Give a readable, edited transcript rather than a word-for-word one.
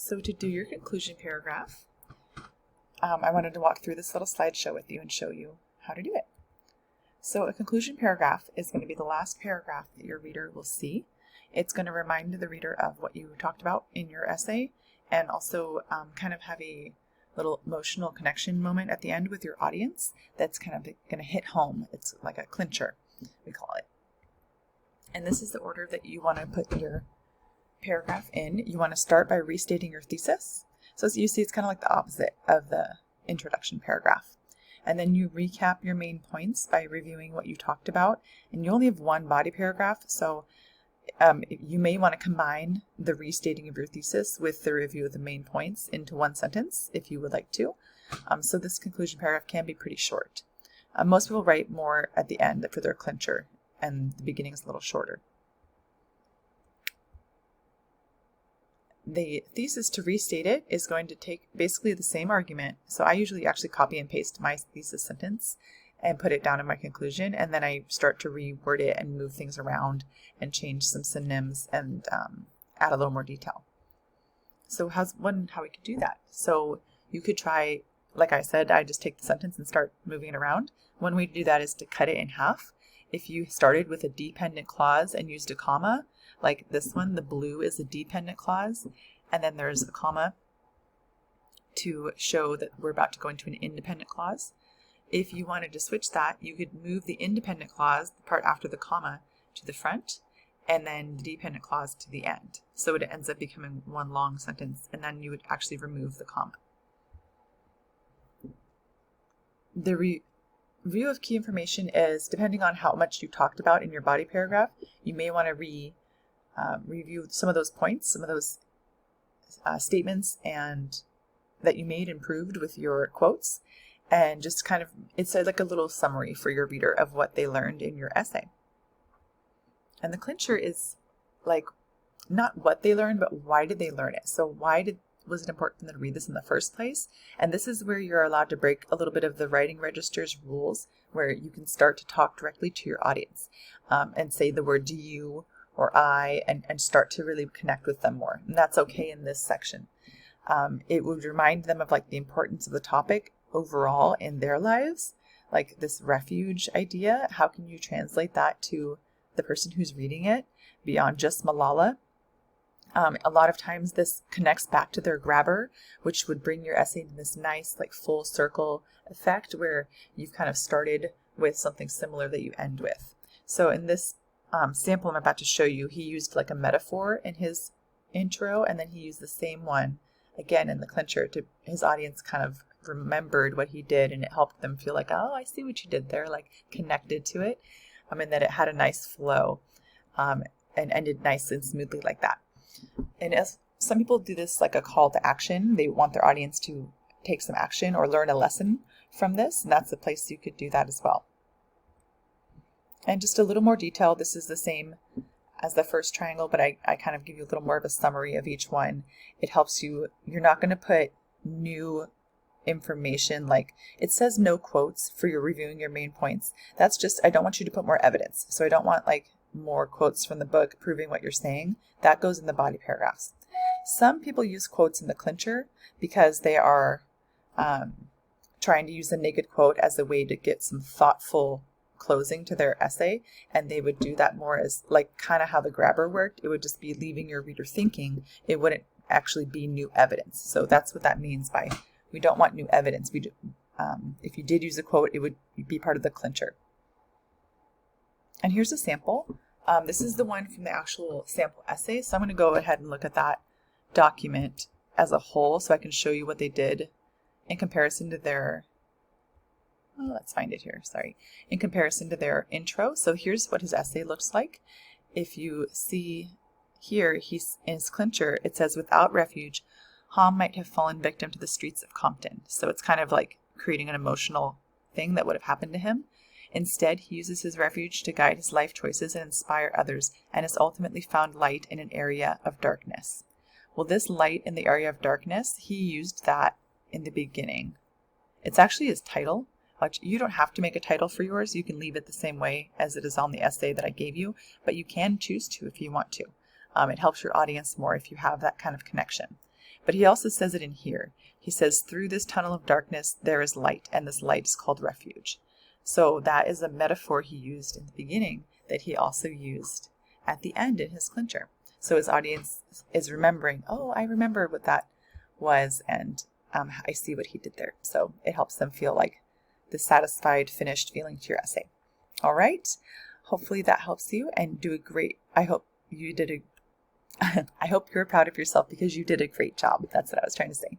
So to do your conclusion paragraph, I wanted to walk through this little slideshow with you and show you how to do it. So a conclusion paragraph is going to be the last paragraph that your reader will see. It's going to remind the reader of what you talked about in your essay, and also kind of have a little emotional connection moment at the end with your audience that's kind of going to hit home. It's like a clincher, we call it. And this is the order that you want to put your paragraph in. You want to start by restating your thesis. So as you see, it's kind of like the opposite of the introduction paragraph. And then you recap your main points by reviewing what you talked about. And you only have one body paragraph, so you may want to combine the restating of your thesis with the review of the main points into one sentence if you would like to. So this conclusion paragraph can be pretty short. Most people write more at the end for their clincher, and the beginning is a little shorter. The thesis, to restate it, is going to take basically the same argument. So I usually actually copy and paste my thesis sentence and put it down in my conclusion, and then I start to reword it and move things around and change some synonyms and add a little more detail. So how we could do that? So you could try, like I said, I just take the sentence and start moving it around. One way to do that is to cut it in half. If you started with a dependent clause and used a comma, like this one, the blue is a dependent clause, and then there's a comma to show that we're about to go into an independent clause. If you wanted to switch that, you could move the independent clause, the part after the comma, to the front, and then the dependent clause to the end. So it ends up becoming one long sentence, and then you would actually remove the comma. The review of key information is, depending on how much you talked about in your body paragraph, you may want to review some of those points, some of those statements and that you made and proved with your quotes, and just kind of, it's like a little summary for your reader of what they learned in your essay. And the clincher is like not what they learned, but why did they learn it? So was it important for them to read this in the first place? And this is where you're allowed to break a little bit of the writing register's rules, where you can start to talk directly to your audience and say the word you or I, and start to really connect with them more. And that's okay in this section. It would remind them of like the importance of the topic overall in their lives, like this refuge idea. How can you translate that to the person who's reading it beyond just Malala? A lot of times this connects back to their grabber, which would bring your essay to this nice like full circle effect where you've kind of started with something similar that you end with. So in this sample I'm about to show you, he used like a metaphor in his intro, and then he used the same one again in the clincher to his audience kind of remembered what he did, and it helped them feel like, oh, I see what you did there, like connected to it, and that it had a nice flow and ended nice and smoothly like that. And as some people do this like a call to action, they want their audience to take some action or learn a lesson from this, and that's a place you could do that as well. And just a little more detail, this is the same as the first triangle, but I kind of give you a little more of a summary of each one. It helps you, you're not going to put new information, like it says no quotes for your reviewing your main points. That's just, I don't want you to put more evidence. So I don't want like more quotes from the book proving what you're saying. That goes in the body paragraphs. Some people use quotes in the clincher because they are trying to use the naked quote as a way to get some thoughtful closing to their essay, and they would do that more as like kind of how the grabber worked. It would just be leaving your reader thinking. It wouldn't actually be new evidence. So that's what that means by we don't want new evidence. We do, if you did use a quote, it would be part of the clincher. And here's a sample. This is the one from the actual sample essay. So I'm going to go ahead and look at that document as a whole so I can show you what they did in comparison to their, let's find it here, sorry, in comparison to their intro. So here's what his essay looks like. If you see here, he's in his clincher, it says, without refuge, Ham might have fallen victim to the streets of Compton. So it's kind of like creating an emotional thing that would have happened to him. Instead, he uses his refuge to guide his life choices and inspire others, and has ultimately found light in an area of darkness. Well, this light in the area of darkness, he used that in the beginning. It's actually his title. You don't have to make a title for yours. You can leave it the same way as it is on the essay that I gave you, but you can choose to if you want to. It helps your audience more if you have that kind of connection. But he also says it in here. He says, through this tunnel of darkness, there is light, and this light is called refuge. So that is a metaphor he used in the beginning that he also used at the end in his clincher. So his audience is remembering, oh, I remember what that was, and I see what he did there. So it helps them feel like the satisfied, finished feeling to your essay. All right. Hopefully that helps you, and do a great, I hope you did I hope you're proud of yourself because you did a great job. That's what I was trying to say.